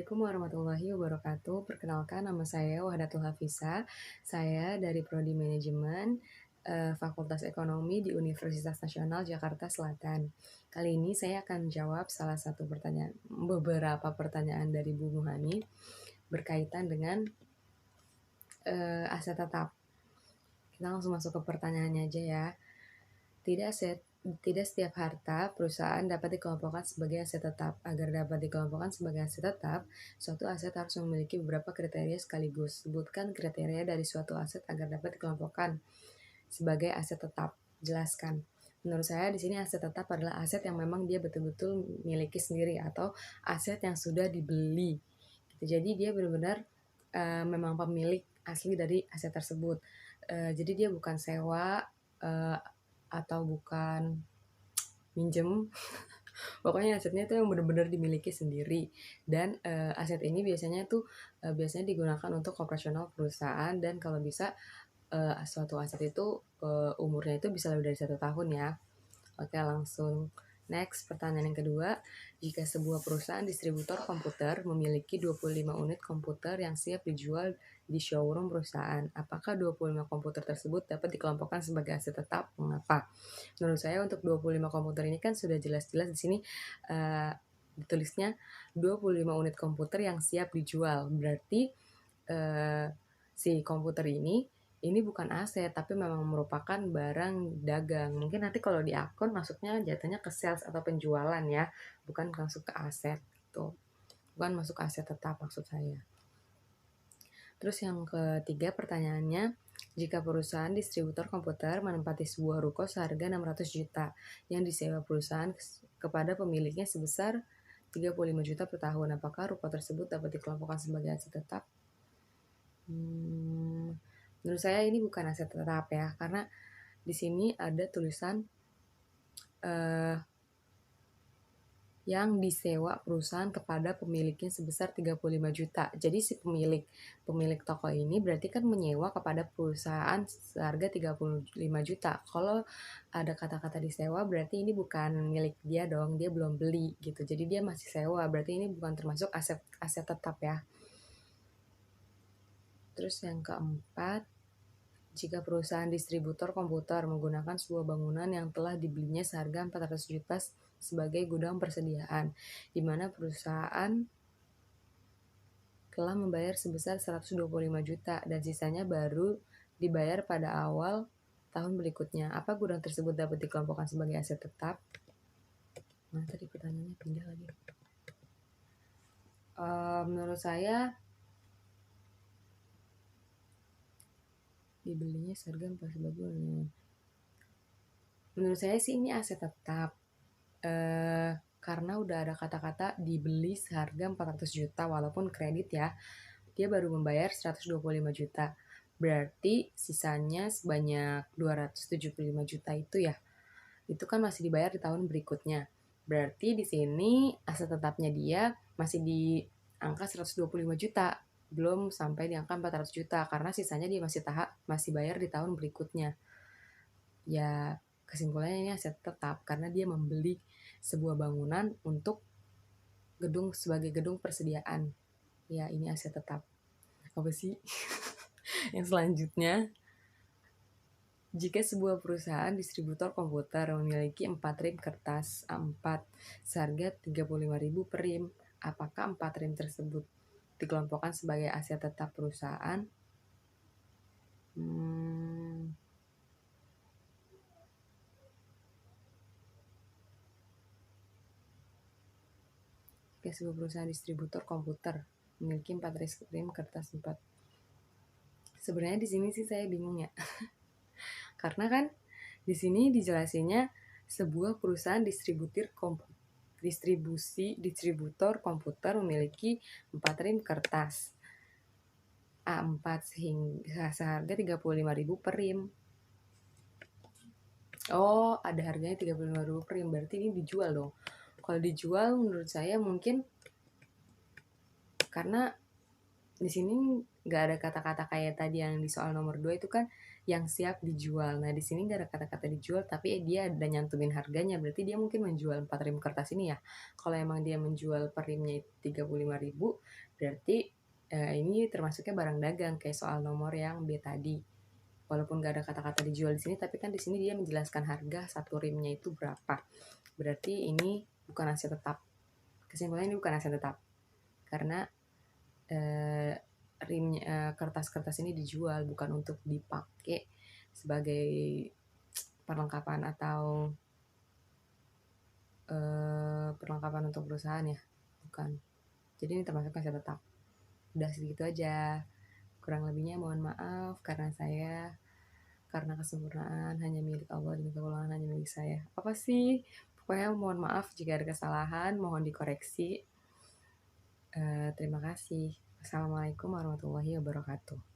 Assalamualaikum warahmatullahi wabarakatuh. Perkenalkan nama saya Wahdatul Hafizah. Saya dari Prodi Manajemen Fakultas Ekonomi di Universitas Nasional Jakarta Selatan. Kali ini saya akan jawab beberapa pertanyaan dari Bu Muhani berkaitan dengan aset tetap. Kita langsung masuk ke pertanyaannya aja ya. Tidak setiap harta perusahaan dapat dikelompokkan sebagai aset tetap. Agar dapat dikelompokkan sebagai aset tetap, suatu aset harus memiliki beberapa kriteria sekaligus. Sebutkan kriteria dari suatu aset agar dapat dikelompokkan sebagai aset tetap. Jelaskan. Menurut saya di sini aset tetap adalah aset yang memang dia betul-betul miliki sendiri atau aset yang sudah dibeli. Jadi dia benar-benar memang pemilik asli dari aset tersebut. Jadi dia bukan sewa atau bukan minjem. Pokoknya asetnya itu yang benar-benar dimiliki sendiri. Dan aset ini biasanya digunakan untuk operasional perusahaan, dan kalau bisa suatu aset itu umurnya itu bisa lebih dari 1 tahun ya. Oke, langsung next. Pertanyaan yang kedua, jika sebuah perusahaan distributor komputer memiliki 25 unit komputer yang siap dijual di showroom perusahaan, apakah 25 komputer tersebut dapat dikelompokkan sebagai aset tetap? Mengapa? Menurut saya untuk 25 komputer ini kan sudah jelas-jelas di sini ditulisnya 25 unit komputer yang siap dijual. Berarti si komputer ini bukan aset, tapi memang merupakan barang dagang. Mungkin nanti kalau di akun masuknya jatuhnya ke sales atau penjualan ya, bukan masuk ke aset gitu. Bukan masuk ke aset tetap maksud saya. Terus yang ketiga pertanyaannya, jika perusahaan distributor komputer menempati sebuah ruko seharga 600 juta yang disewa perusahaan kepada pemiliknya sebesar 35 juta per tahun, apakah ruko tersebut dapat dikelompokkan sebagai aset tetap? Menurut saya ini bukan aset tetap ya, karena di sini ada tulisan yang disewa perusahaan kepada pemiliknya sebesar 35 juta. Jadi si pemilik toko ini berarti kan menyewa kepada perusahaan seharga 35 juta. Kalau ada kata-kata disewa berarti ini bukan milik dia dong, dia belum beli gitu. Jadi dia masih sewa, berarti ini bukan termasuk aset tetap ya. Terus yang keempat, jika perusahaan distributor komputer menggunakan sebuah bangunan yang telah dibelinya seharga 400 juta sebagai gudang persediaan, di mana perusahaan telah membayar sebesar 125 juta dan sisanya baru dibayar pada awal tahun berikutnya. Apa gudang tersebut dapat dikelompokkan sebagai aset tetap? Nah, tadi pertanyaannya pindah lagi. Menurut saya dibelinya seharga 400 juta. Menurut saya sih ini aset tetap. Karena udah ada kata-kata dibeli seharga 400 juta walaupun kredit ya. Dia baru membayar 125 juta. Berarti sisanya sebanyak 275 juta itu ya. Itu kan masih dibayar di tahun berikutnya. Berarti di sini aset tetapnya dia masih di angka 125 juta. Belum sampai di angka 400 juta karena sisanya dia masih bayar di tahun berikutnya. Ya, kesimpulannya ini aset tetap karena dia membeli sebuah bangunan untuk sebagai gedung persediaan. Ya, ini aset tetap. Apa sih? Yang selanjutnya, jika sebuah perusahaan distributor komputer memiliki 4 rim kertas A4 seharga 35.000 per rim, apakah 4 rim tersebut dikelompokkan sebagai aset tetap perusahaan? Sebuah perusahaan distributor komputer memiliki 4 rim kertas 4. Sebenarnya di sini sih saya bingung ya. Karena kan di sini dijelasinnya sebuah perusahaan distributor komputer memiliki 4 rim kertas A4 sehingga seharga 35.000 per rim. Oh, ada harganya 35.000 per rim, berarti ini dijual dong. Kalau dijual menurut saya mungkin karena di sini nggak ada kata-kata kayak tadi yang di soal nomor 2 itu kan yang siap dijual. Nah, di sini nggak ada kata-kata dijual, tapi dia ada nyantumin harganya. Berarti dia mungkin menjual 4 rim kertas ini ya. Kalau emang dia menjual per rimnya itu 35.000, berarti ini termasuknya barang dagang kayak soal nomor yang B tadi. Walaupun nggak ada kata-kata dijual di sini, tapi kan di sini dia menjelaskan harga satu rimnya itu berapa. Berarti ini bukan aset tetap. Kesimpulannya ini bukan aset tetap. Karena kertas-kertas ini dijual bukan untuk dipakai sebagai perlengkapan atau perlengkapan untuk perusahaan ya, bukan. Jadi ini termasuk aset tetap. Udah segitu aja. Kurang lebihnya mohon maaf karena kesempurnaan hanya milik Allah dan kekurangan hanya milik saya. Apa sih? Pokoknya mohon maaf jika ada kesalahan, mohon dikoreksi. Terima kasih. Assalamualaikum warahmatullahi wabarakatuh.